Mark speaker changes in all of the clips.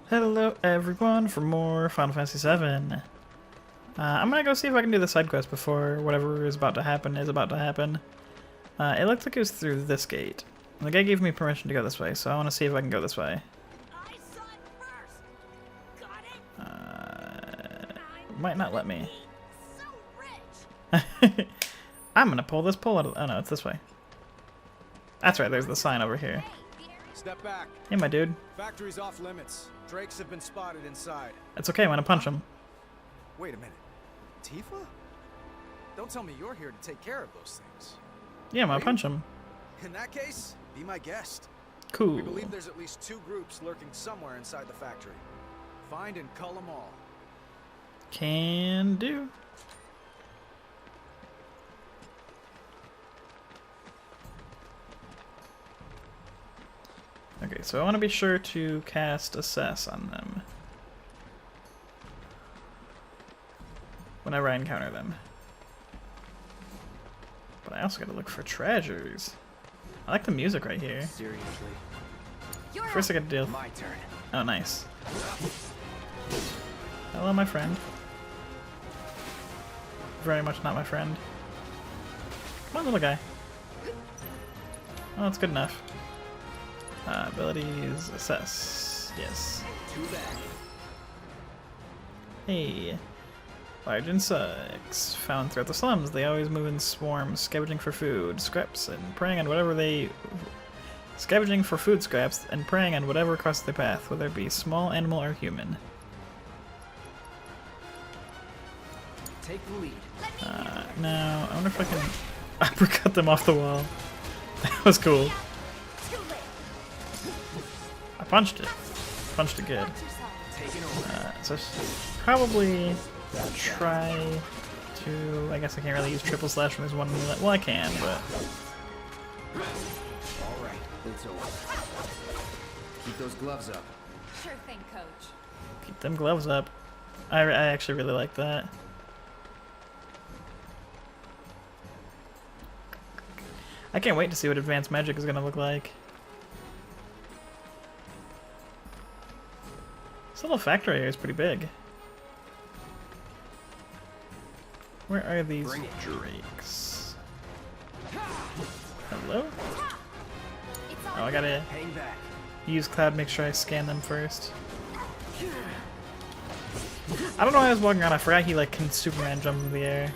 Speaker 1: Hello everyone for more Final Fantasy VII. I'm gonna go see if I can do the side quest before whatever is about to happen is about to happen. It looks like it was through this gate. The guy gave me permission to go this way, so I want to see if I can go this way. Might not let me. I'm gonna pull this pole out of. Oh no, it's this way. That's right. There's the sign over here.
Speaker 2: Step back.
Speaker 1: Hey, my dude.
Speaker 2: Factory's off limits. Drakes have been spotted inside.
Speaker 1: It's okay. I'm gonna punch him.
Speaker 2: Wait a minute. Tifa? Don't tell me you're here to take care of those things.
Speaker 1: Yeah, I'm gonna punch him.
Speaker 2: In that case, be my guest.
Speaker 1: Cool.
Speaker 2: We believe there's at least 2 groups lurking somewhere inside the factory. Find and cull them all.
Speaker 1: Can do. Okay, so I want to be sure to cast Assess on them whenever I encounter them. But I also gotta look for treasures. I like the music right here.
Speaker 2: Seriously.
Speaker 1: First I gotta deal.
Speaker 2: My turn.
Speaker 1: Oh, nice. Hello, my friend. Very much not my friend. Come on, little guy. Oh, that's good enough. Abilities, assess. Yes.
Speaker 2: Too bad.
Speaker 1: Hey. Large insects found throughout the slums. They always move in swarms, scavenging for food, scraps, and preying on whatever they... Scavenging for food scraps and preying on whatever crosses their path, whether it be small, animal, or human.
Speaker 2: Take the lead.
Speaker 1: Now, I wonder if I can uppercut them off the wall. That was cool. I punched it. Punched it good. So I should probably try to... I guess I can't really use triple slash when there's one melee. Well, I can, but...
Speaker 3: Alright, it's over. Keep those gloves up.
Speaker 4: Sure thing, Coach.
Speaker 1: Keep them gloves up. I actually really like that. I can't wait to see what advanced magic is going to look like. This little factory here is pretty big. Where are these drakes? Hello? Oh, I gotta use Cloud, make sure I scan them first. I don't know why I was walking around, I forgot he like can Superman jump in the air.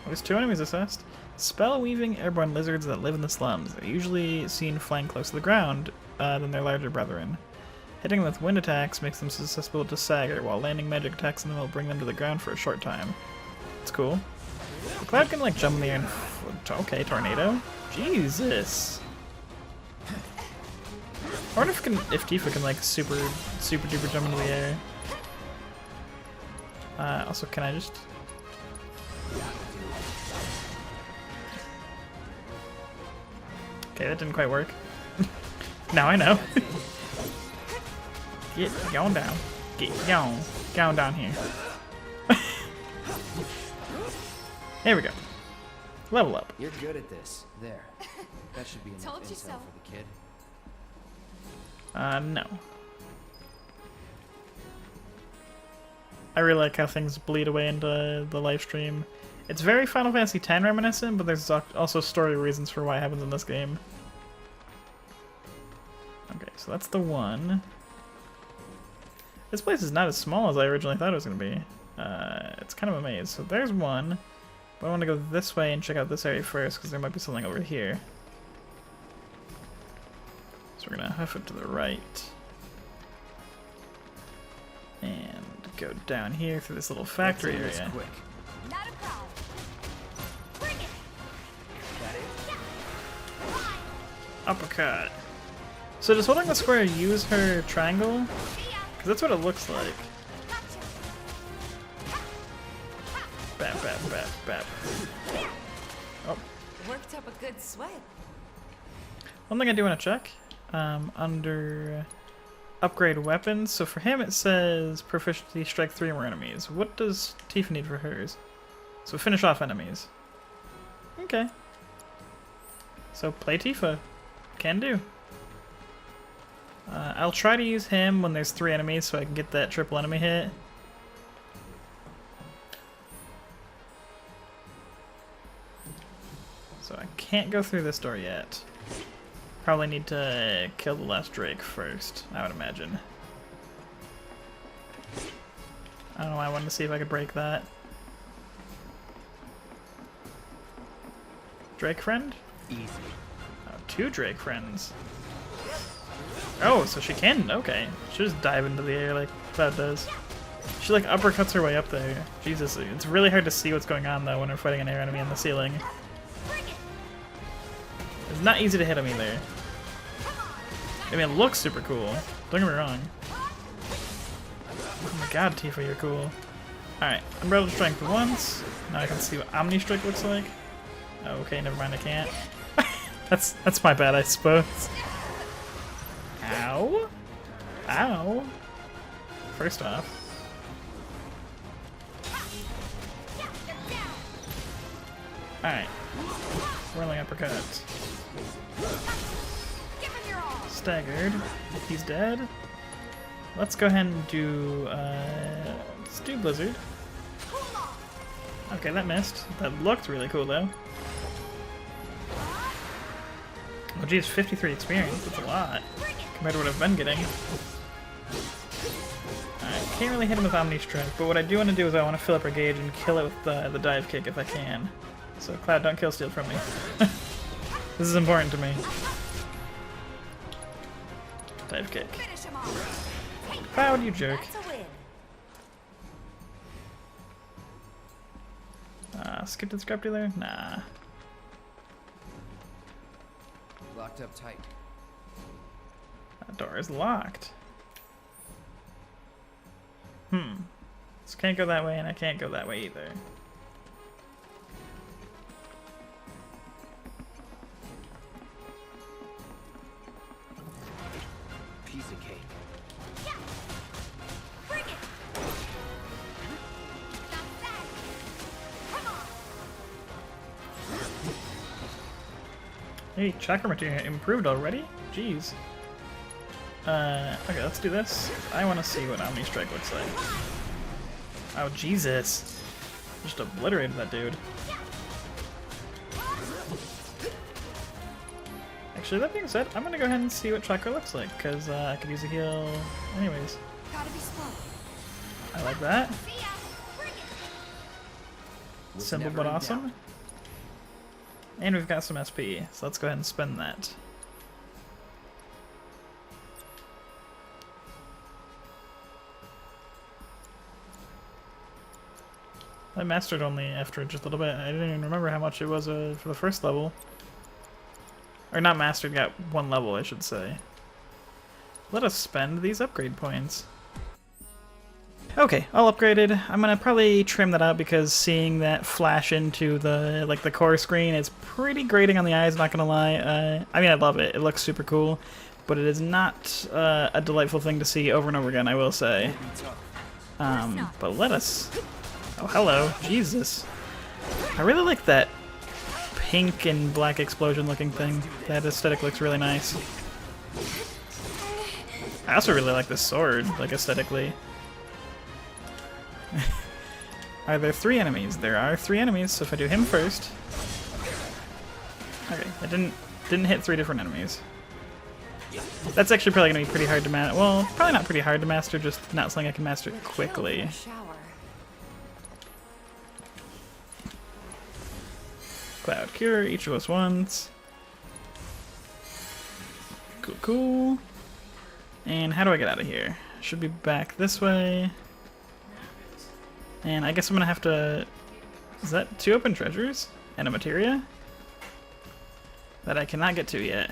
Speaker 1: There's 2 enemies assessed. Spell-weaving airborne lizards that live in the slums. They're usually seen flying close to the ground than their larger brethren. Hitting them with wind attacks makes them susceptible to stagger, while landing magic attacks on them will bring them to the ground for a short time. It's cool. The Cloud can like jump in the air and... Okay, tornado. Jesus! I wonder if Tifa can like super duper jump into the air. Also, can I just... Okay, that didn't quite work. Now I know. Get going down. Get going down here. There we go. Level up.
Speaker 3: You're good at this. There. That should be enough
Speaker 4: Told you
Speaker 3: intel
Speaker 4: so.
Speaker 3: for the kid.
Speaker 1: No. I really like how things bleed away into the live stream. It's very Final Fantasy X reminiscent, but there's also story reasons for why it happens in this game. Okay, so that's the one. This place is not as small as I originally thought it was going to be. It's kind of a maze. So there's one. But I want to go this way and check out this area first, because there might be something over here. So we're going to hoof it to the right. And go down here through this little factory area.
Speaker 3: Quick.
Speaker 4: Not a problem. Bring it.
Speaker 3: That it?
Speaker 1: Uppercut. So does holding the square use her triangle? Because that's what it looks like. Bap, bap, bap, bap. Oh.
Speaker 4: Worked up a good sweat.
Speaker 1: One thing I do want to check. Under upgrade weapons. So for him it says proficiency strike 3 more enemies. What does Tifa need for hers? So finish off enemies. Okay. So play Tifa. Can do. I'll try to use him when there's 3 enemies so I can get that triple enemy hit. So I can't go through this door yet. Probably need to kill the last Drake first, I would imagine. I don't know why I wanted to see if I could break that. Drake friend?
Speaker 3: Easy.
Speaker 1: Oh, 2 Drake friends. Oh, so she can, okay. She'll just dive into the air like Cloud does. She like uppercuts her way up there. Jesus, it's really hard to see what's going on though when we're fighting an air enemy on the ceiling. It's not easy to hit him either. I mean, it looks super cool. Don't get me wrong. Oh my god, Tifa, you're cool. Alright, Umbrella Strength once. Now I can see what Omni Strike looks like. Oh, okay, never mind, I can't. That's my bad, I suppose. Ow. Ow. First off. Alright. Whirling uppercut. Staggered. He's dead. Let's go ahead and do, let's do Blizzard. Okay, that missed. That looked really cool though. Oh geez, 53 experience. That's a lot compared to what I've been getting. Alright, can't really hit him with Omni Strike, but what I do want to do is I want to fill up her gauge and kill it with the dive kick if I can. So Cloud, don't kill steal from me. This is important to me. Dive kick. Cloud, you jerk. Skip to the scrap dealer? Nah.
Speaker 3: Locked up tight.
Speaker 1: That door is locked. So can't go that way and I can't go that way either.
Speaker 3: Piece of cake. Hey, chakra material improved already? Jeez. Okay, let's do this. I want to see what Omni Strike looks like. Oh, Jesus. Just obliterated that dude. Actually, that being said, I'm gonna go ahead and see what chakra looks like, because I could use a heal anyways.
Speaker 4: Gotta be slow.
Speaker 1: I like that.
Speaker 4: See ya. Bring it.
Speaker 1: Simple but awesome. And we've got some SP, so let's go ahead and spend that. I mastered only after just a little bit. I didn't even remember how much it was for the first level. Or not mastered, got 1 level, I should say. Let us spend these upgrade points. Okay, all upgraded. I'm gonna probably trim that out because seeing that flash into the the core screen is pretty grating on the eyes, not gonna lie. I mean, I love it. It looks super cool, but it is not a delightful thing to see over and over again, I will say. But let us... Oh, hello. Jesus. I really like that pink and black explosion looking thing. That aesthetic looks really nice. I also really like this sword, like aesthetically. Are there 3 enemies? There are 3 enemies, so if I do him first... Okay, I didn't hit 3 different enemies. That's actually probably going to be pretty hard to master. Well, probably not pretty hard to master, just not something I can master quickly. Cloud Cure, each of us once. Cool, cool. And how do I get out of here? Should be back this way. And I guess I'm gonna have to... Is that 2 open treasures? And a materia? That I cannot get to yet.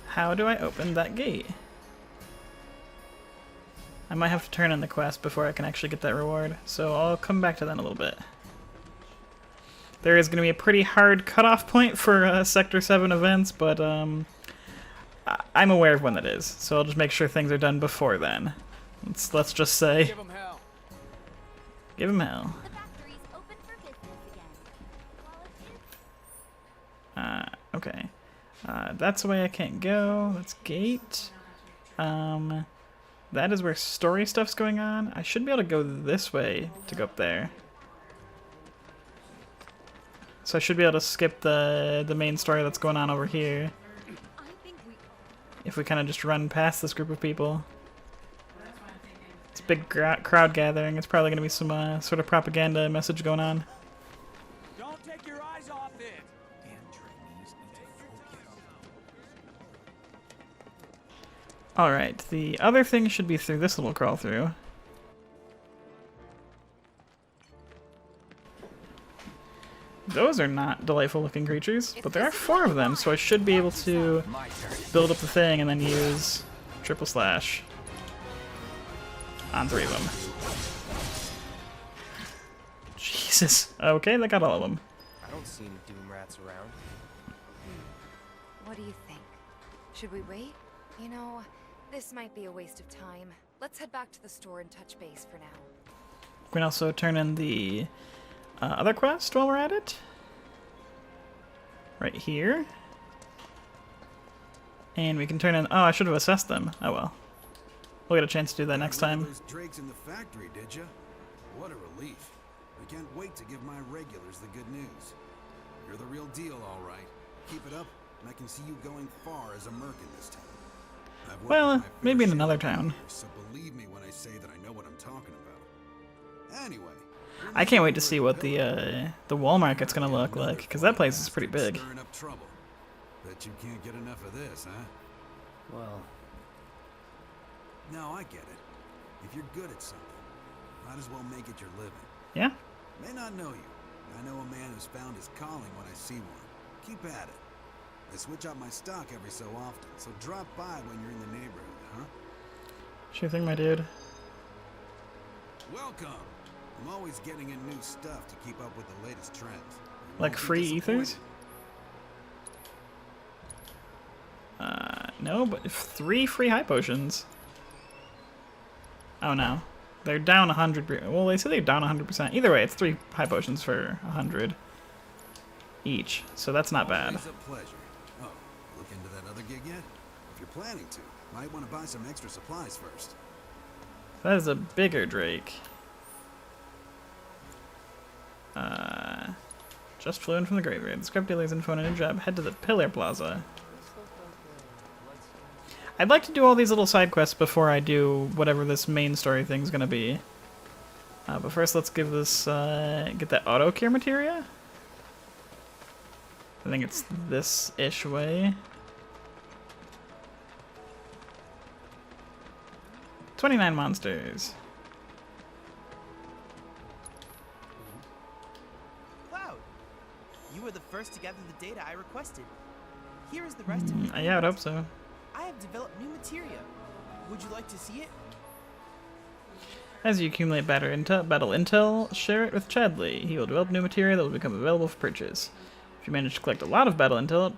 Speaker 1: How do I open that gate? I might have to turn in the quest before I can actually get that reward, so I'll come back to that in a little bit. There is going to be a pretty hard cutoff point for Sector 7 events, but I'm aware of when that is, so I'll just make sure things are done before then. Let's just say...
Speaker 2: Give him hell.
Speaker 1: Give him hell.
Speaker 4: The factory's open for business again. While it is...
Speaker 1: Okay. That's the way I can't go. That's gate. That is where story stuff's going on. I should be able to go this way to go up there. So I should be able to skip the main story that's going on over here.
Speaker 4: I think we.
Speaker 1: If we kind of just run past this group of people. It's a big crowd gathering. It's probably going to be some sort of propaganda message going on.
Speaker 2: Don't take your eyes off it. Damn trainees need to focus.
Speaker 1: Alright, the other thing should be through this little crawl through. Those are not delightful looking creatures, but there are 4 of them, so I should be able to build up the thing and then use triple slash on 3 of them. Jesus. Okay, that got all of them.
Speaker 5: I don't see any doomrats around.
Speaker 4: What do you think? Should we wait? You know, this might be a waste of time. Let's head back to the store and touch base for now.
Speaker 1: We can also turn in the other quest while we're at it. Right here. And we can turn in... Oh, I should have assessed them. Oh well. We'll get a chance to do that next time.
Speaker 6: Those drakes in the factory, did ya? What a relief. I can't wait to give my regulars the good news. You're the real deal, all right. Keep it up, and I can see you going far as a merc in this town. I've worked
Speaker 1: Well,
Speaker 6: with my
Speaker 1: maybe in
Speaker 6: fair
Speaker 1: another
Speaker 6: share of
Speaker 1: town.
Speaker 6: years, so believe me when I say that I know what I'm talking about. Anyway.
Speaker 1: I can't wait to see what the wall market's gonna look like, because that place is pretty big.
Speaker 6: Stirring up trouble. Bet you can't get enough of this, huh?
Speaker 5: Well,
Speaker 6: No, I get it. If you're good at something, might as well make it your living.
Speaker 1: Yeah?
Speaker 6: May not know you, but I know a man who's found his calling when I see one. Keep at it. I switch out my stock every so often, so drop by when you're in the neighborhood, huh?
Speaker 1: Sure thing, my dude.
Speaker 6: Welcome! I'm always getting in new stuff to keep up with the latest trends. You
Speaker 1: Like
Speaker 6: won't be
Speaker 1: free ethers?
Speaker 6: disappointed.
Speaker 1: No, but 3 free high potions. Oh no. They're down 100. Well, they say they're down 100%. Either way, it's 3 high potions for 100 each. So that's not bad.
Speaker 6: Always a pleasure. Oh, look into that other gig yet? If you're planning to, might want to buy some extra supplies first.
Speaker 1: That is a bigger Drake. Just flew in from the graveyard. The scrap dealer's info on a new job. Head to the Pillar Plaza. I'd like to do all these little side quests before I do whatever this main story thing's gonna be. But first, let's give this get that auto cure materia. I think it's this-ish way. 29 monsters.
Speaker 7: Cloud, you were the first to gather the data I requested. Here is the rest of it.
Speaker 1: Yeah, I'd hope so.
Speaker 7: I have developed new materia. Would you like to see it?
Speaker 1: As you accumulate battle intel, share it with Chadley. He will develop new materia that will become available for purchase. If you manage to collect a lot of battle intel,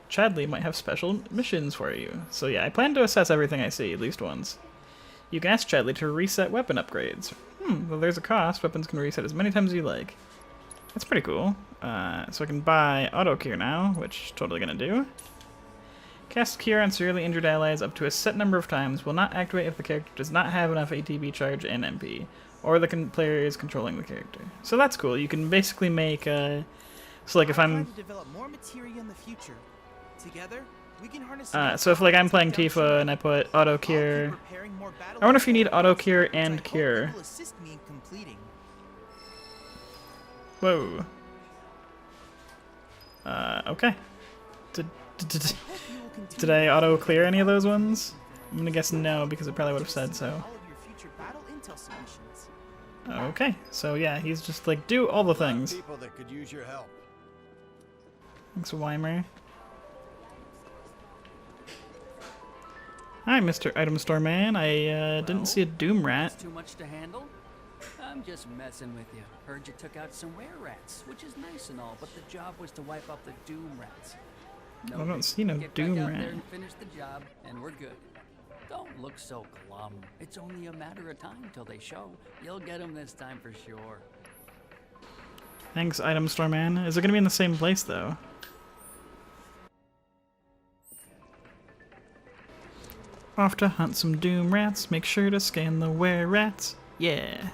Speaker 1: Chadley might have special missions for you. So yeah, I plan to assess everything I see, at least once. You can ask Chadley to reset weapon upgrades. Well, there's a cost. Weapons can reset as many times as you like. That's pretty cool. So I can buy auto cure now, which totally gonna do. Cast cure on severely injured allies up to a set number of times. Will not activate if the character does not have enough ATB charge and MP, or the player is controlling the character. So that's cool. You can basically make so like if I'm
Speaker 7: trying to develop more materia in the future. Together, we can harness
Speaker 1: so if like I'm playing Tifa and I put auto cure. I wonder if you need auto cure and cure.
Speaker 7: Will assist me in completing.
Speaker 1: Whoa. Okay. Did I auto clear any of those ones? I'm gonna guess no, because it probably would have said so.
Speaker 7: All of your future battle intel submissions.
Speaker 1: Okay, so yeah, he's just like, do all the things.
Speaker 8: People that could use your help.
Speaker 1: Thanks, Weimer. Hi, Mr. Item Store Man. I didn't see a doomrat.
Speaker 9: Too much to handle? I'm just messing with you. Heard you took out some rats, which is nice and all, but the job was to wipe out the doomrats.
Speaker 1: I don't see no
Speaker 9: Get back out there
Speaker 1: doomrat.
Speaker 9: and finish the job, and we're good. Don't look so glum. It's only a matter of time till they show. You'll get them this time for sure.
Speaker 1: Thanks, Item Store Man. Is it gonna be in the same place though? Off to hunt some doom rats. Make sure to scan the were rats. Yeah.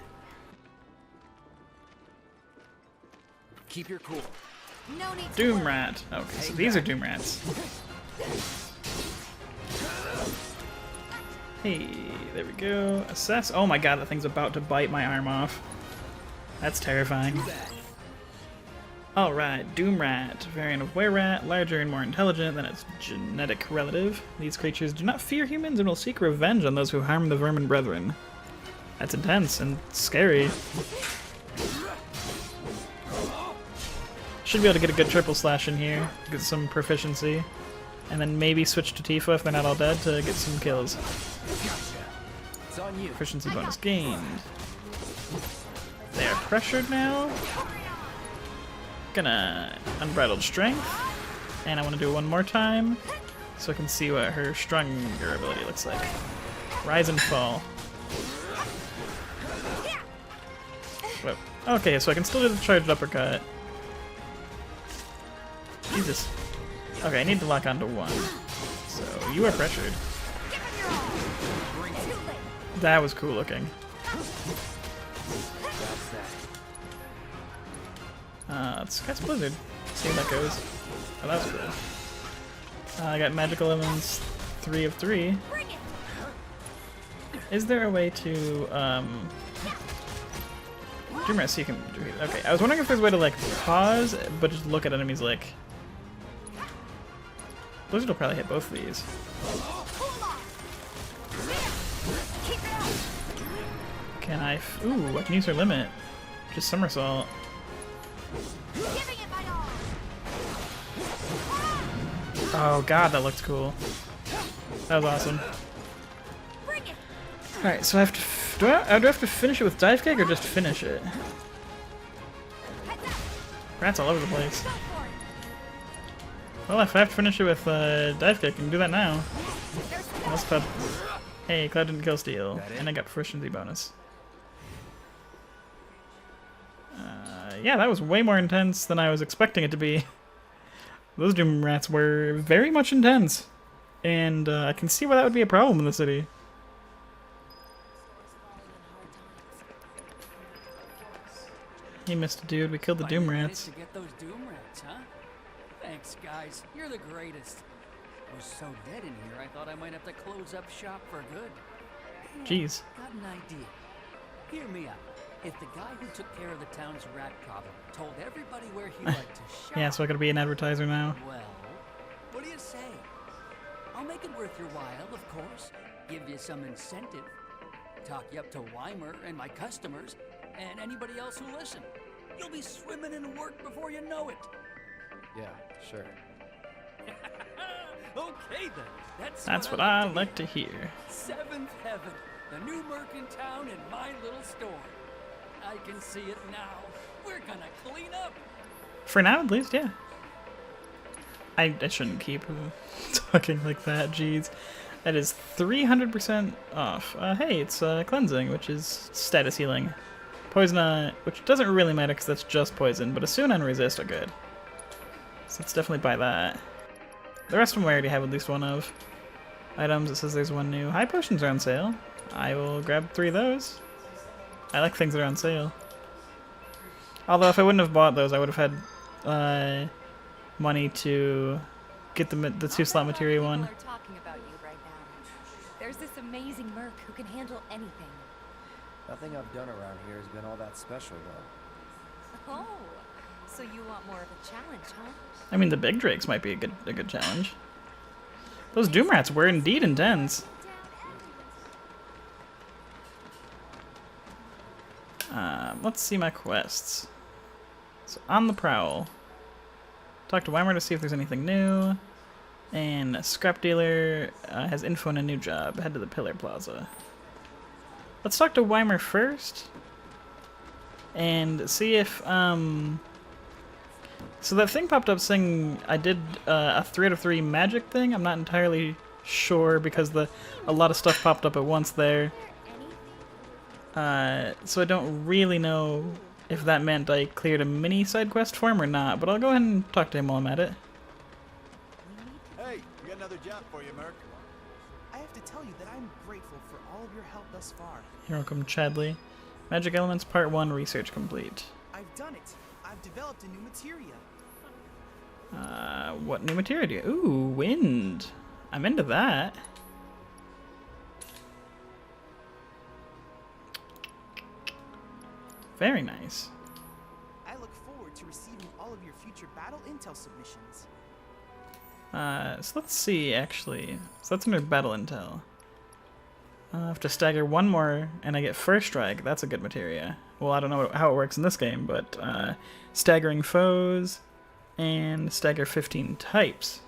Speaker 5: Keep your cool.
Speaker 4: No need to
Speaker 1: Doom
Speaker 4: worry.
Speaker 1: rat. Okay, so these are doom rats. Hey, there we go. Assess. Oh my god, that thing's about to bite my arm off. That's terrifying. Alright, doom rat. Variant of were rat, larger and more intelligent than its genetic relative. These creatures do not fear humans and will seek revenge on those who harm the vermin brethren. That's intense and scary. Should be able to get a good triple slash in here, get some proficiency, and then maybe switch to Tifa if they're not all dead to get some kills.
Speaker 5: It's on you.
Speaker 1: Proficiency bonus gained. They are pressured now. Gonna unbridled strength, and I want to do it one more time so I can see what her stronger ability looks like. Rise and fall. Whoa. Okay, so I can still do the charged uppercut. Jesus. Okay, I need to lock onto one. So you are pressured. That was cool looking. Let's cast Blizzard. See how that goes. Oh, that was cool. I got magical elements, 3 of 3. Is there a way to Doomrat, so you can. Okay, I was wondering if there's a way to like pause, but just look at enemies like. Blizzard will probably hit both of these. Can I? Ooh, I can use her limit. Just somersault. Oh god, that looked cool. That was awesome. Alright, so I have to. Do I have to finish it with dive kick or just finish it? Rats all over the place. Well, if I have to finish it with dive kick, I can do that now. Let's put. Hey, Cloud didn't kill Steel, and I got proficiency bonus. Yeah, that was way more intense than I was expecting it to be. Those Doom Rats were very much intense, and I can see why that would be a problem in the city. He missed a dude. We killed the Doom Rats.
Speaker 9: To get those Doom Rats, huh? Thanks, guys. You're the greatest. I was so dead in here, I thought I might have to close up shop for good.
Speaker 1: Jeez.
Speaker 9: Got an idea. Hear me out. If the guy who took care of the town's rat problem told everybody where he liked to shop...
Speaker 1: Yeah, so I gotta be an advertiser now.
Speaker 9: Well, what do you say? I'll make it worth your while, of course. Give you some incentive. Talk you up to Weimer and my customers, and anybody else who listen. You'll be swimming in work before you know it.
Speaker 5: Yeah, sure.
Speaker 9: Okay then.
Speaker 1: That's what I like to hear.
Speaker 9: Seventh heaven. The new merc in town in my little store. I can see it now. We're gonna clean up.
Speaker 1: For now, at least, yeah. I shouldn't keep talking like that, jeez. That is 300% off. Hey, it's cleansing, which is status healing. Poison, which doesn't really matter because that's just poison, but Asuna and resist are good. So let's definitely buy that. The rest of them I already have at least one of. Items, it says there's one new. High potions are on sale. I will grab 3 of those. I like things that are on sale. Although if I wouldn't have bought those, I would have had money to get the 2 slot materia one.
Speaker 4: People are talking about you right now. There's this amazing merc who can handle anything.
Speaker 5: Nothing I've done around here has been all that special, though.
Speaker 4: Oh, so you want more of a challenge, huh?
Speaker 1: I mean, the big drakes might be a good challenge. Those Doom Rats were indeed intense. Let's see my quests. So, on the prowl. Talk to Weimer to see if there's anything new. And Scrap Dealer has info on a new job. Head to the Pillar Plaza. Let's talk to Weimer first. And see if, So that thing popped up saying I did a 3 out of 3 magic thing. I'm not entirely sure because a lot of stuff popped up at once there. So I don't really know if that meant I cleared a mini side quest for him or not, but I'll go ahead and talk to him while I'm at it.
Speaker 8: Hey, we got another job for you, Merc.
Speaker 7: I have to tell you that I'm grateful for all of your help thus far.
Speaker 1: You're welcome, Chadley. Magic Elements Part 1 research complete.
Speaker 7: I've done it. I've developed a new materia.
Speaker 1: What new materia do you... Ooh, wind. I'm into that. Very nice.
Speaker 7: I look forward to receiving all of your future battle intel submissions.
Speaker 1: So let's see, actually. So that's under battle intel. I have to stagger one more, and I get first strike. That's a good materia. Well, I don't know how it works in this game, but staggering foes and stagger 15 types.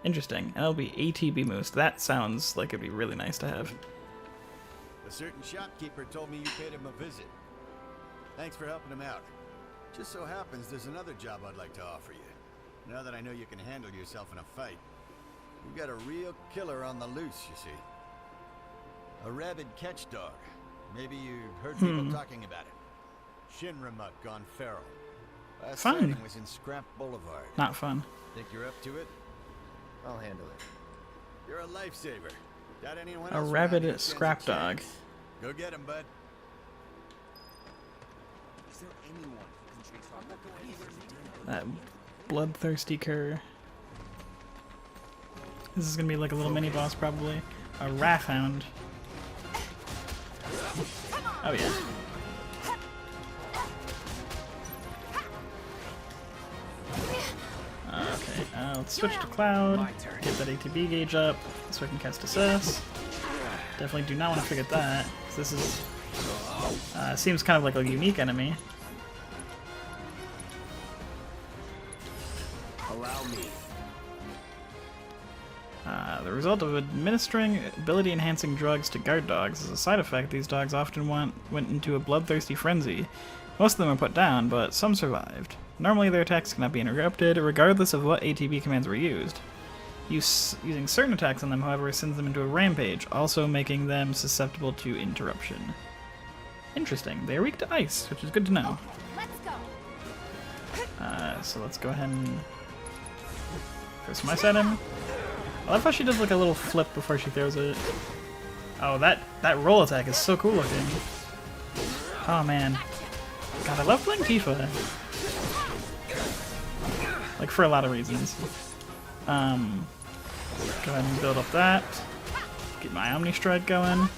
Speaker 1: Interesting. And that'll be ATB moves. That sounds like it'd be really nice to have.
Speaker 8: A certain shopkeeper told me you paid him a visit. Thanks for helping him out. Just so happens there's another job I'd like to offer you. Now that I know you can handle yourself in a fight. We've got a real killer on the loose, you see. A rabid catch dog. Maybe you've heard people talking about it. Shinramuk gone feral. Last
Speaker 1: Fun.
Speaker 8: sighting was in Scrap Boulevard.
Speaker 1: Not fun.
Speaker 8: Think you're up to it?
Speaker 5: I'll handle it.
Speaker 8: You're a lifesaver. Got anyone
Speaker 1: A
Speaker 8: else around
Speaker 1: rabid
Speaker 8: who stands a
Speaker 1: scrap dog.
Speaker 8: chance? Go get him, bud.
Speaker 2: Is there anyone who can trace our
Speaker 1: That bloodthirsty cur. This is gonna be like a little mini boss, probably. A Wrathhound. Oh yeah. Okay, let's switch to Cloud. Get that ATB gauge up so I can cast Assess. Definitely do not want to forget that, 'cause this is seems kind of like a unique enemy.
Speaker 5: Allow me.
Speaker 1: The result of administering ability-enhancing drugs to guard dogs is a side effect. These dogs often went into a bloodthirsty frenzy. Most of them are put down, but some survived. Normally their attacks cannot be interrupted, regardless of what ATB commands were used. Using certain attacks on them, however, sends them into a rampage, also making them susceptible to interruption. Interesting. They are weak to ice, which is good to know.
Speaker 4: Let's go.
Speaker 1: So let's go ahead and throw some ice at him. I love how she does like a little flip before she throws it. Oh, that roll attack is so cool looking. Oh man. God, I love playing Tifa. Like, for a lot of reasons. Go ahead and build up that. Get my Omni Strike going.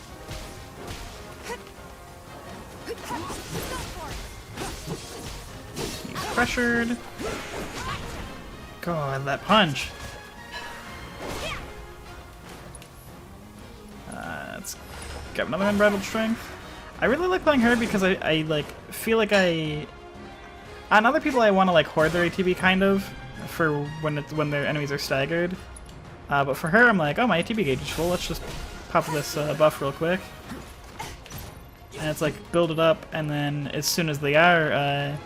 Speaker 1: He's pressured. God, that punch. Let's get another Unbridled Strength. I really like playing her because I like feel like on other people I want to like hoard their ATB kind of for when their enemies are staggered. But for her I'm like, oh, my ATB gauge is full. Let's just pop this buff real quick. And it's like build it up, and then as soon as they are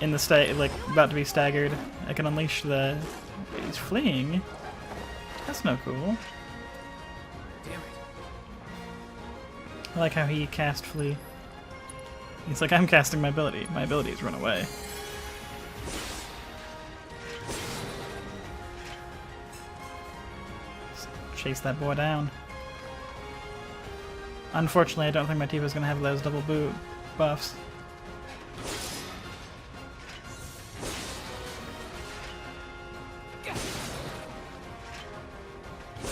Speaker 1: in the like about to be staggered, I can unleash the. He's fleeing. That's no cool. I like how he cast Flee. He's like, I'm casting my ability. My abilities run away. Just chase that boy down. Unfortunately, I don't think my Tifa's gonna have those double boot buffs.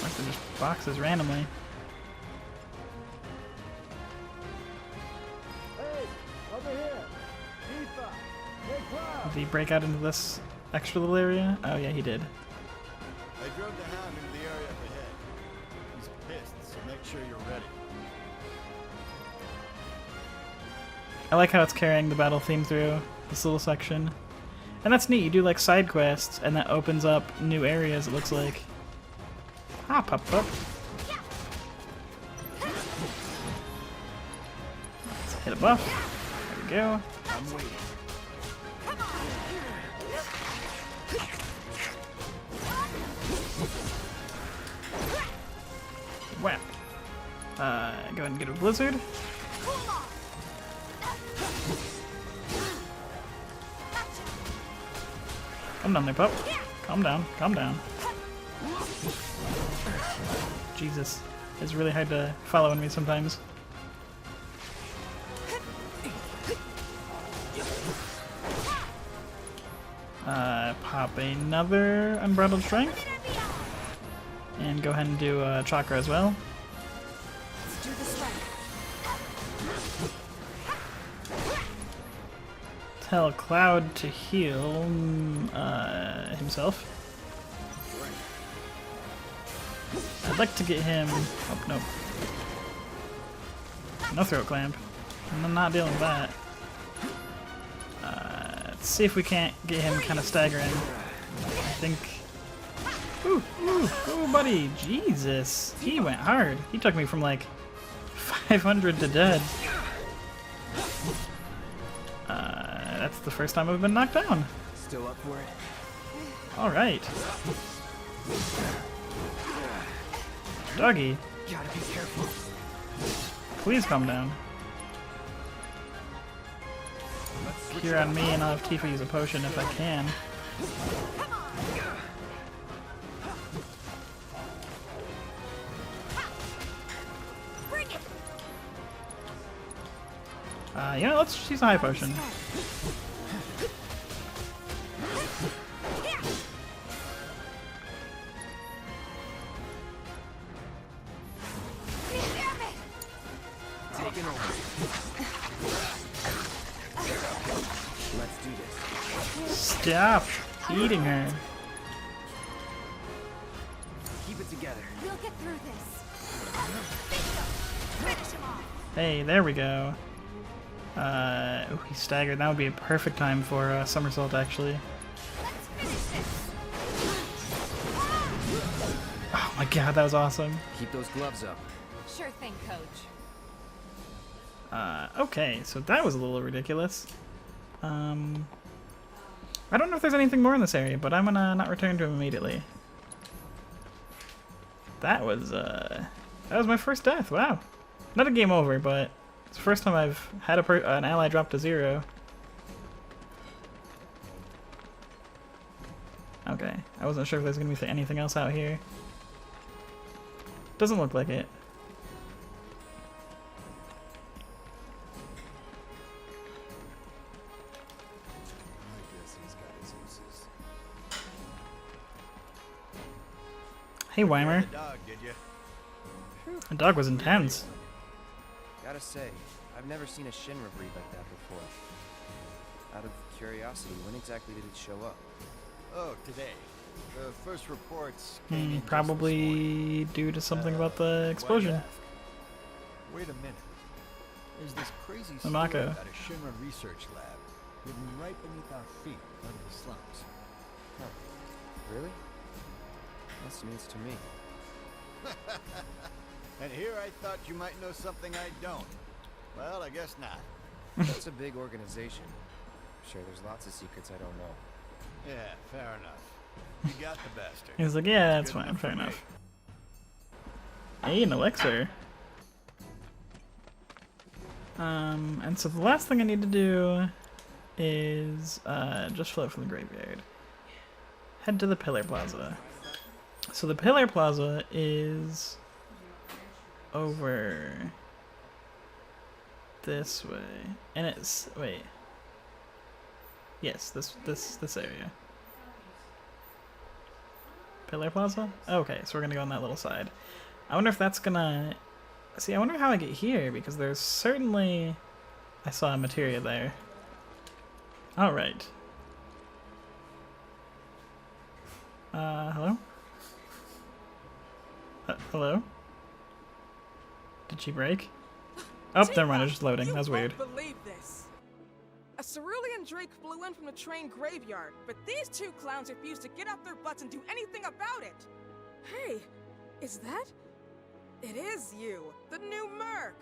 Speaker 1: Like to just boxes randomly. Did he break out into this extra little area? Oh yeah, he did.
Speaker 8: I drove the hound into the area up ahead. He's pissed, so make sure you're ready.
Speaker 1: I like how it's carrying the battle theme through this little section. And that's neat, you do like side quests, and that opens up new areas, it looks like. Ah, pop up. Let's hit a buff. There we go.
Speaker 2: I'm waiting.
Speaker 1: Whap. Go ahead and get a blizzard. Calm down there, pup. Calm down, calm down. Jesus. It's really hard to follow me sometimes. Pop another Unbridled Strength. And go ahead and do Chakra as well.
Speaker 4: Let's do this right.
Speaker 1: Tell Cloud to heal himself. I'd like to get him... Oh, nope. No throat clamp. I'm not dealing with that. Let's see if we can't get him kind of staggering. I think... Ooh, buddy. Jesus. He went hard. He took me from like 500 to dead. That's the first time I've been knocked down.
Speaker 2: Still up for it?
Speaker 1: Alright. Doggy.
Speaker 2: Gotta be careful.
Speaker 1: Please calm down. Cure on me and I'll have Tifa use a potion if I can. You know, let's use a high potion.
Speaker 2: Taking over. Let's do this.
Speaker 1: Stop eating her.
Speaker 2: Keep it together.
Speaker 4: We'll get through this. Finish him off.
Speaker 1: Hey, there we go. Ooh, he staggered. That would be a perfect time for a somersault, actually.
Speaker 4: Let's finish this.
Speaker 1: Oh my god, that was awesome.
Speaker 2: Keep those gloves up.
Speaker 4: Sure thing, Coach.
Speaker 1: Okay, so that was a little ridiculous. I don't know if there's anything more in this area, but I'm gonna not return to him immediately. That was my first death. Wow. Not a game over, but it's the first time I've had an ally drop to 0. Okay, I wasn't sure if there's gonna be anything else out here. Doesn't look like it. Hey, Weimer.
Speaker 8: Dog, did you?
Speaker 1: The dog was intense.
Speaker 5: Gotta say, I've never seen a Shinra breed like that before. Out of curiosity, when exactly did it show up?
Speaker 8: Oh, today. The first reports came in just this morning.
Speaker 1: Probably due to something about the explosion.
Speaker 8: Why ask? Wait a minute. There's this crazy story
Speaker 1: Mamako.
Speaker 8: about a Shinra research lab hidden right beneath our feet under the slums.
Speaker 5: Huh. Really? That's news to me.
Speaker 8: And here I thought you might know something I don't. Well, I guess not.
Speaker 5: That's a big organization. I'm sure there's lots of secrets I don't know.
Speaker 8: Yeah, fair enough. You got the bastard.
Speaker 1: He's like, yeah, that's
Speaker 8: Good
Speaker 1: fine, fair
Speaker 8: for me.
Speaker 1: enough. Hey, an elixir. And so the last thing I need to do is just float from the graveyard. Head to the Pillar Plaza. So the Pillar Plaza is over this way, and it's yes, this area. Pillar Plaza? Okay, so we're gonna go on that little side. I wonder if that's gonna... See, I wonder how I get here, because there's certainly... I saw a materia there. Alright. Hello? Hello? Did she break? Oh, never mind, it's just loading. That was weird.
Speaker 10: Won't believe this. A cerulean drake flew in from the train graveyard, but these two clowns refused to get off their butts and do anything about it. Hey, is that? It is you, the new Merc.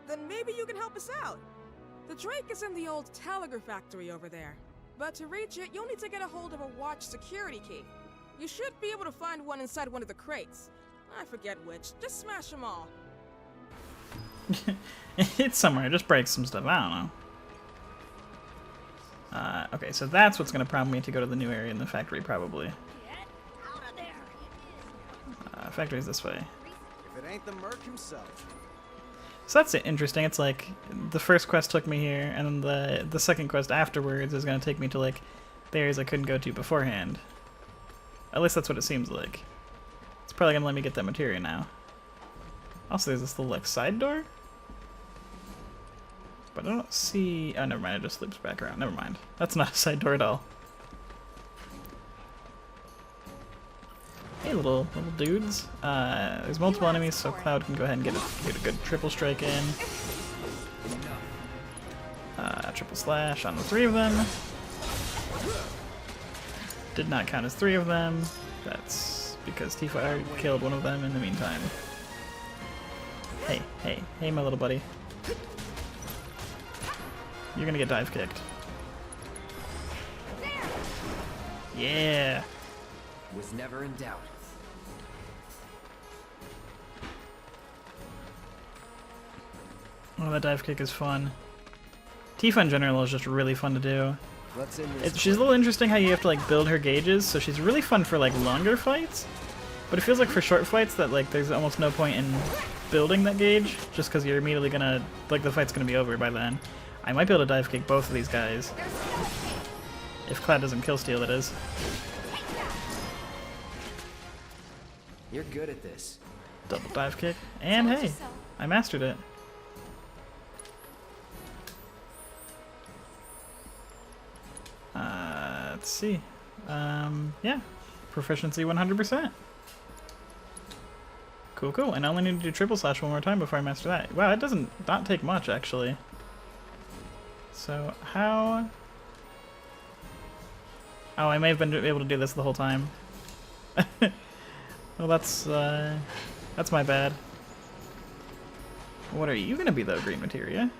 Speaker 10: Then maybe you can help us out. The drake is in the old telegraph factory over there. But to reach it, you'll need to get a hold of a watch security key. You should be able to find one inside one of the crates. I forget which. Just smash them all.
Speaker 1: It's somewhere, just break some stuff, I don't know. Okay, so that's what's gonna prompt me to go to the new area in the factory, probably. Factory's this way.
Speaker 2: If it ain't the Merc himself.
Speaker 1: So that's interesting. It's like the first quest took me here, and then the second quest afterwards is going to take me to like the areas I couldn't go to beforehand. At least that's what it seems like. It's probably going to let me get that materia now. Also, there's this little like side door. But I don't see... Oh, never mind. It just loops back around. Never mind. That's not a side door at all. Hey, little dudes. There's multiple enemies, so Cloud can go ahead and get a good triple strike in. Triple slash on the 3 of them. Did not count as 3 of them. That's because Tifa already killed one of them in the meantime. Hey, my little buddy. You're gonna get dive kicked. Yeah.
Speaker 5: Was never in doubt.
Speaker 1: Oh, that dive kick is fun. Tifa in general is just really fun to do. She's a little interesting how you have to like build her gauges, so she's really fun for like longer fights. But it feels like for short fights that like there's almost no point in building that gauge, just because you're immediately gonna like the fight's gonna be over by then. I might be able to dive kick both of these guys. If Cloud doesn't kill steal, that is.
Speaker 5: You're good at this.
Speaker 1: Double dive kick. And hey, I mastered it. Let's see. Yeah. Proficiency 100%. Cool. And I only need to do triple slash one more time before I master that. Wow, it doesn't not take much actually. So how... Oh, I may have been able to do this the whole time. Well, that's my bad. What are you gonna be though, green materia?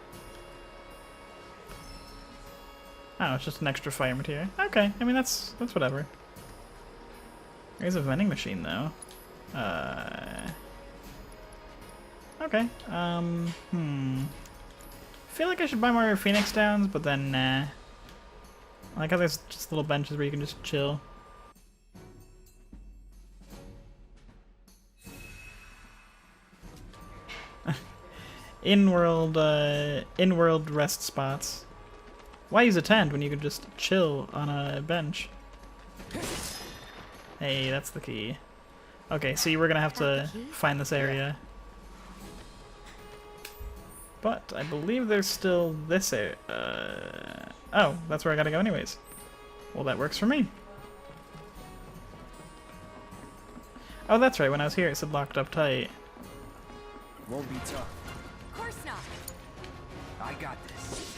Speaker 1: Oh, it's just an extra fire materia. Okay, I mean that's whatever. There's a vending machine though. Okay. Feel like I should buy more Phoenix Downs, but then nah. I like how there's just little benches where you can just chill. In-world rest spots. Why use a tent when you could just chill on a bench? Hey, that's the key. Okay, so you were gonna have to find this area. But I believe there's still this area. Oh, that's where I gotta go anyways. Well, that works for me. Oh, that's right. When I was here, it said locked up tight.
Speaker 5: Won't be tough.
Speaker 4: Of course not.
Speaker 5: I got this.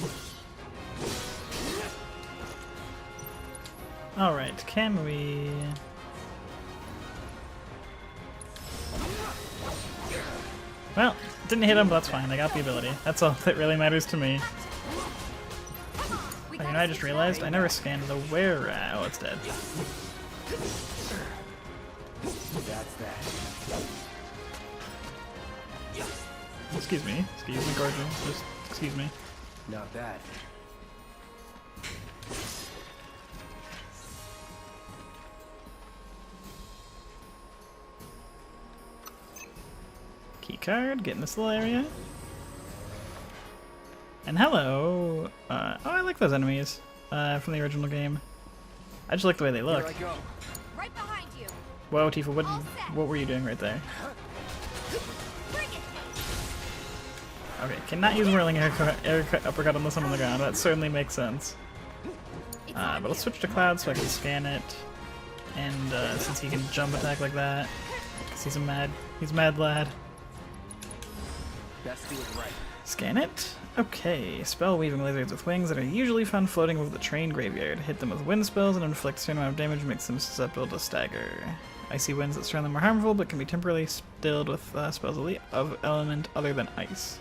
Speaker 1: Alright, can we... Well, didn't hit him, but that's fine. I got the ability. That's all that really matters to me. Oh, you know, I just realized I never scanned the where. Oh, it's dead.
Speaker 5: That's that.
Speaker 1: Excuse me, Gordon. Just excuse me.
Speaker 5: Not bad.
Speaker 1: Key card, get in this little area. And hello! Oh, I like those enemies from the original game. I just like the way they look.
Speaker 5: Here I go.
Speaker 4: Right behind you.
Speaker 1: Whoa, Tifa, what were you doing right there? Okay, cannot use whirling uppercut on this one on the ground. That certainly makes sense. But let's switch to Cloud so I can scan it. And since he can jump attack like that, because he's a mad lad.
Speaker 5: Best do it right.
Speaker 1: Scan it. Okay, spell weaving lizards with wings that are usually found floating over the train graveyard. Hit them with wind spells and inflict a certain amount of damage, makes them susceptible to stagger. Icy winds that surround them are harmful, but can be temporarily stilled with spells of element other than ice.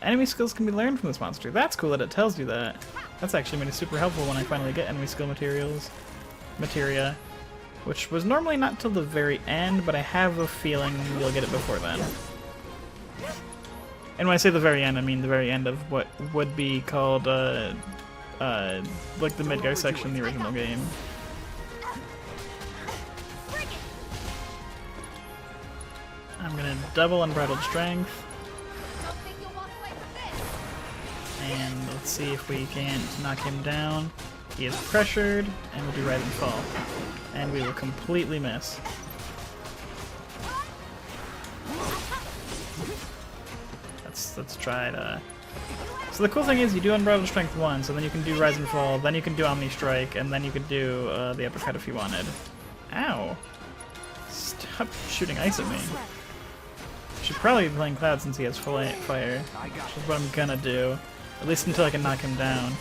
Speaker 1: Enemy skills can be learned from this monster. That's cool that it tells you that. That's actually made it super helpful when I finally get enemy skill materia, which was normally not till the very end, but I have a feeling you'll get it before then. And when I say the very end, I mean the very end of what would be called, like the Midgar section in the original game. I'm gonna double Unbridled Strength. And let's see if we can't knock him down. He is pressured, and we'll do Rise and Fall. And we will completely miss. Let's try it. So the cool thing is you do Unbridled Strength once, and then you can do Rise and Fall, then you can do Omni Strike, and then you could do the Uppercut if you wanted. Ow! Stop shooting ice at me. Should probably be playing Cloud since he has full fire, which is what I'm gonna do. At least until I can knock him down.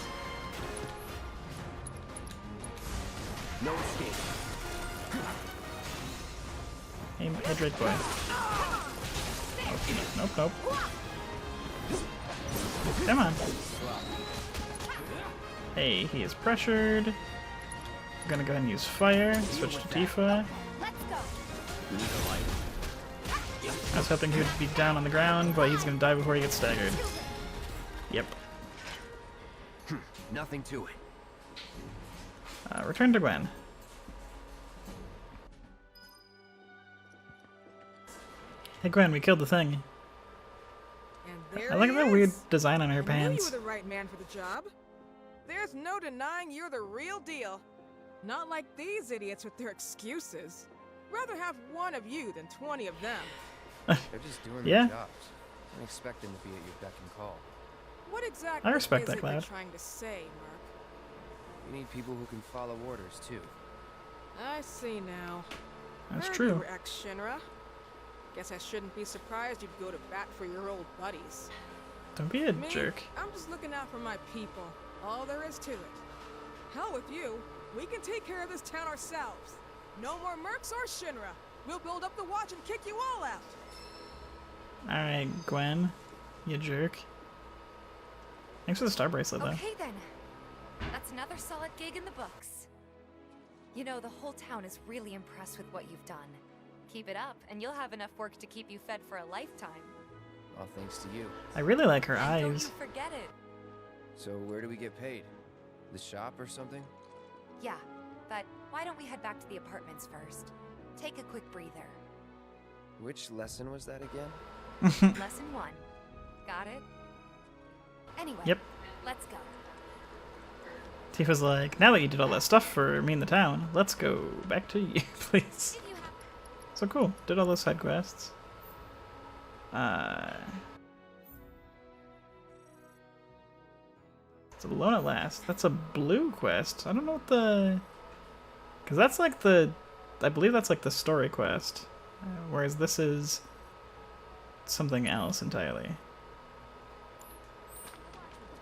Speaker 11: No escape.
Speaker 1: Hey Drake boy. Nope, nope. Come on. Hey, he is pressured. I'm gonna go ahead and use fire. Switch to Tifa. I was hoping he would be down on the ground, but he's gonna die before he gets staggered. Yep.
Speaker 11: Nothing to it.
Speaker 1: Return to Gwen. Hey Gwen, we killed the thing. I like that weird design on her
Speaker 10: I knew
Speaker 1: pants.
Speaker 10: you were the right man for the job. There's no denying you're the real deal. Not like these idiots with their excuses. Rather have one of you than 20 of them.
Speaker 5: They're just doing
Speaker 1: Yeah.
Speaker 5: their jobs. Don't expect them to be at your beck and call.
Speaker 10: What exactly
Speaker 1: I respect
Speaker 10: is
Speaker 1: that,
Speaker 10: it you're
Speaker 1: Cloud.
Speaker 10: trying to say, Mark?
Speaker 5: You need people who can follow orders, too.
Speaker 10: I see now.
Speaker 1: That's
Speaker 10: Heard
Speaker 1: true.
Speaker 10: You were ex-Shinra. Guess I shouldn't be surprised you'd go to bat for your old buddies.
Speaker 1: Don't be a
Speaker 10: Me,
Speaker 1: jerk.
Speaker 10: I'm just looking out for my people. All there is to it. Hell with you. We can take care of this town ourselves. No more mercs or Shinra. We'll build up the watch and kick you all out.
Speaker 1: Alright, Gwen. You jerk. Thanks for the star bracelet, though.
Speaker 4: Okay then. That's another solid gig in the books. You know, the whole town is really impressed with what you've done. Keep it up, and you'll have enough work to keep you fed for a lifetime.
Speaker 5: All thanks to you.
Speaker 1: I really like her
Speaker 4: And don't
Speaker 1: eyes.
Speaker 4: you forget it.
Speaker 5: So where do we get paid? The shop or something?
Speaker 4: Yeah, but why don't we head back to the apartments first? Take a quick breather.
Speaker 5: Which lesson was that again?
Speaker 4: Lesson 1. Got it? Anyway,
Speaker 1: Yep.
Speaker 4: let's go.
Speaker 1: Tifa's like, now that you did all that stuff for me in the town, let's go back to you, please. So cool. Did all those side quests. It's Alone at Last. That's a blue quest. I don't know what the... Because that's like the... I believe that's like the story quest. Whereas this is something else entirely.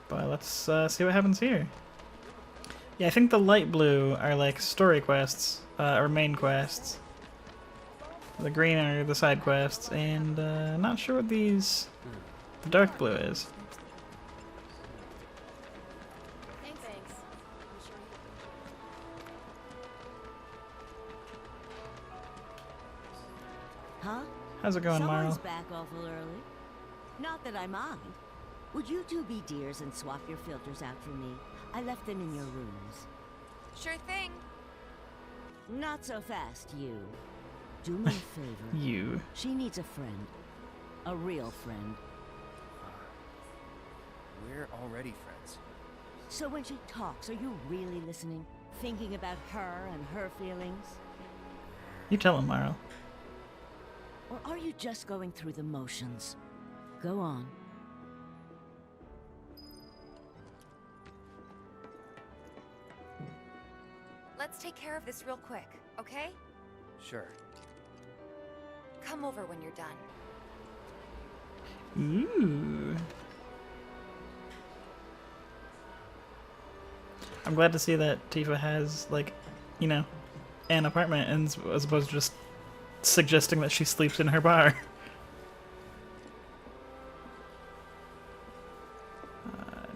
Speaker 1: But let's see what happens here. Yeah, I think the light blue are like story quests, or main quests. The green are the side quests, and not sure what these... The dark blue is.
Speaker 4: Thanks.
Speaker 12: Huh?
Speaker 1: How's it going,
Speaker 12: Someone's
Speaker 1: Marl?
Speaker 12: back awful early. Not that I mind. Would you two be dears and swap your filters out for me? I left them in your rooms.
Speaker 4: Sure thing.
Speaker 12: Not so fast, you. Do me a favor.
Speaker 1: You.
Speaker 12: She needs a friend. A real friend.
Speaker 5: We're already friends.
Speaker 12: So when she talks, are you really listening? Thinking about her and her feelings?
Speaker 1: You tell him, Marl.
Speaker 12: Or are you just going through the motions? Go on.
Speaker 4: Let's take care of this real quick, okay?
Speaker 5: Sure.
Speaker 4: Come over when you're done.
Speaker 1: Ooh. I'm glad to see that Tifa has, like, you know, an apartment, and as opposed to just suggesting that she sleeps in her bar.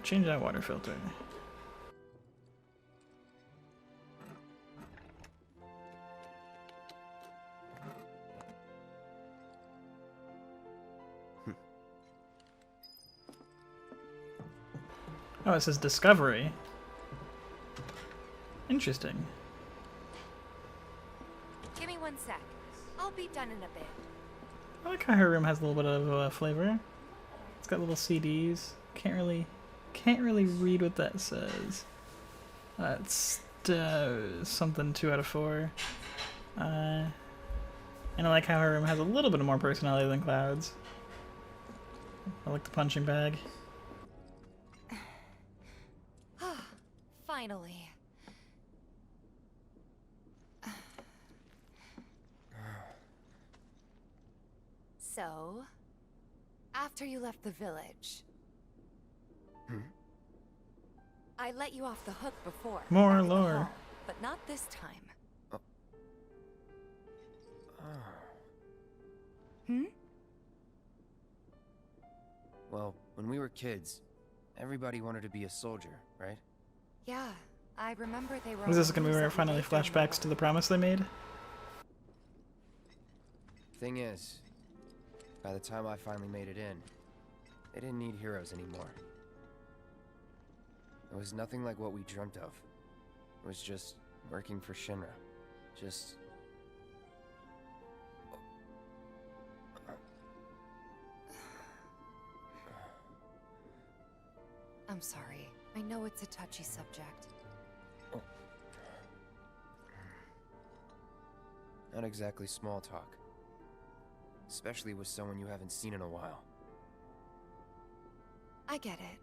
Speaker 1: Change that water filter. Oh, it says Discovery. Interesting.
Speaker 4: Give me 1 sec. I'll be done in a bit.
Speaker 1: I like how her room has a little bit of flavor. It's got little CDs. Can't really read what that says. It's something 2 out of 4. And I like how her room has a little bit more personality than Cloud's. I like the punching bag.
Speaker 4: Finally. So, after you left the village, I let you off the hook before.
Speaker 1: More
Speaker 4: back at the
Speaker 1: lore.
Speaker 4: hall, but not this time.
Speaker 5: Well, when we were kids, everybody wanted to be a soldier, right?
Speaker 4: Yeah, I remember they were.
Speaker 1: Is this gonna be
Speaker 4: always
Speaker 1: where
Speaker 4: at
Speaker 1: finally
Speaker 4: Remake during the
Speaker 1: flashbacks to the promise they made?
Speaker 5: Thing is, by the time I finally made it in, they didn't need heroes anymore. It was nothing like what we dreamt of. It was just working for Shinra. Just...
Speaker 4: I'm sorry. I know it's a touchy subject.
Speaker 5: Not exactly small talk. Especially with someone you haven't seen in a while.
Speaker 4: I get it.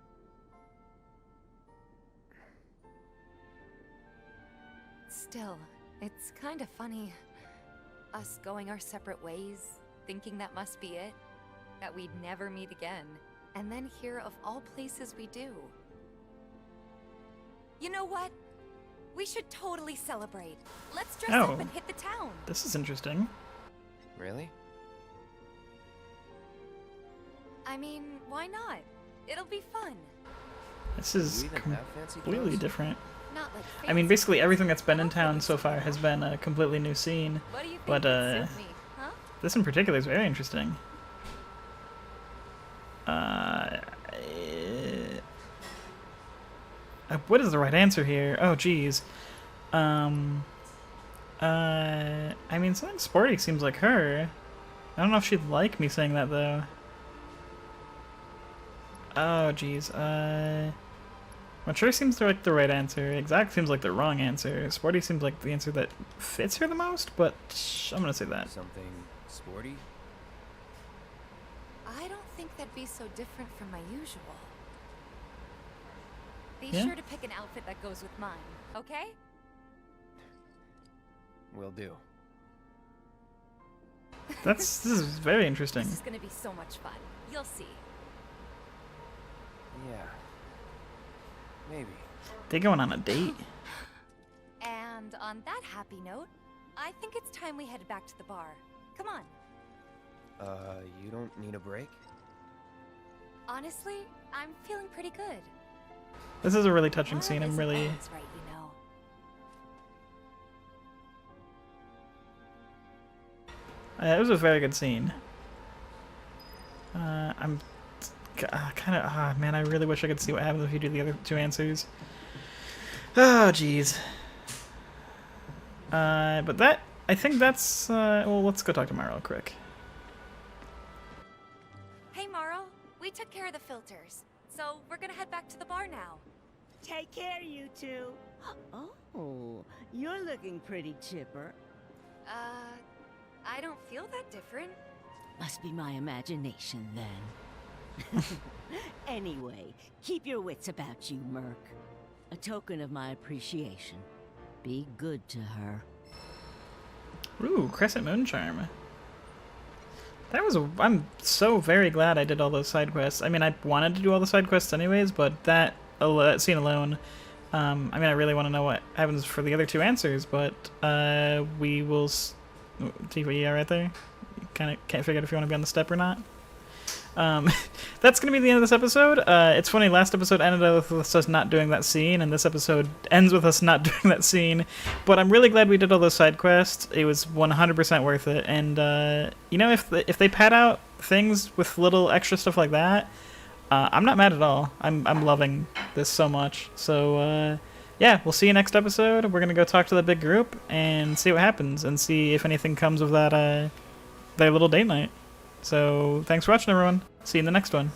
Speaker 4: Still, it's kind of funny. Us going our separate ways, thinking that must be it. That we'd never meet again. And then here, of all places, we do. You know what? We should totally celebrate. Let's dress up and hit the town.
Speaker 1: This is interesting.
Speaker 5: Really?
Speaker 4: I mean, why not? It'll be fun.
Speaker 1: This is completely different.
Speaker 4: Not like
Speaker 1: I mean, basically everything that's been in town so far has been a completely new scene.
Speaker 4: What do you think
Speaker 1: But
Speaker 4: would suit me, huh?
Speaker 1: this in particular is very interesting. What is the right answer here? Oh, geez. I mean, something sporty seems like her. I don't know if she'd like me saying that, though. Oh, geez. Mature seems like the right answer. Exact seems like the wrong answer. Sporty seems like the answer that fits her the most, but I'm gonna say that.
Speaker 5: Something sporty?
Speaker 4: I don't think that'd be so different from my usual. Be
Speaker 1: Yeah?
Speaker 4: sure to pick an outfit that goes with mine, okay?
Speaker 5: Will do.
Speaker 1: This is very interesting.
Speaker 4: This is gonna be so much fun. You'll see.
Speaker 5: Yeah. Maybe.
Speaker 1: They going on a date?
Speaker 4: And on that happy note, I think it's time we headed back to the bar. Come on.
Speaker 5: You don't need a break?
Speaker 4: Honestly, I'm feeling pretty good.
Speaker 1: This is a really touching
Speaker 4: Love
Speaker 1: scene. I'm
Speaker 4: isn't
Speaker 1: really.
Speaker 4: always right, you know.
Speaker 1: It was a very good scene. I'm kind of. Man, I really wish I could see what happens if you do the other 2 answers. Oh, jeez. But that. I think that's. Well, let's go talk to Mara real quick.
Speaker 4: Hey, Morrow. We took care of the filters, so we're gonna head back to the bar now.
Speaker 12: Take care, you two. Oh, you're looking pretty chipper.
Speaker 4: I don't feel that different.
Speaker 12: Must be my imagination, then. Anyway, keep your wits about you, Merc. A token of my appreciation. Be good to her.
Speaker 1: Ooh, Crescent Moon Charm. That was I'm so very glad I did all those side quests. I mean, I wanted to do all the side quests anyways, but that scene alone, I mean, I really want to know what happens for the other 2 answers, but we will... Tifa, yeah, right there. You kind of can't figure out if you want to be on the step or not. That's going to be the end of this episode. It's funny, last episode ended with us not doing that scene, and this episode ends with us not doing that scene. But I'm really glad we did all those side quests. It was 100% worth it. And, you know, if they pad out things with little extra stuff like that, I'm not mad at all. I'm loving this so much. So, yeah, we'll see you next episode. We're going to go talk to the big group and see what happens, and see if anything comes of that, their little date night. So thanks for watching, everyone. See you in the next one.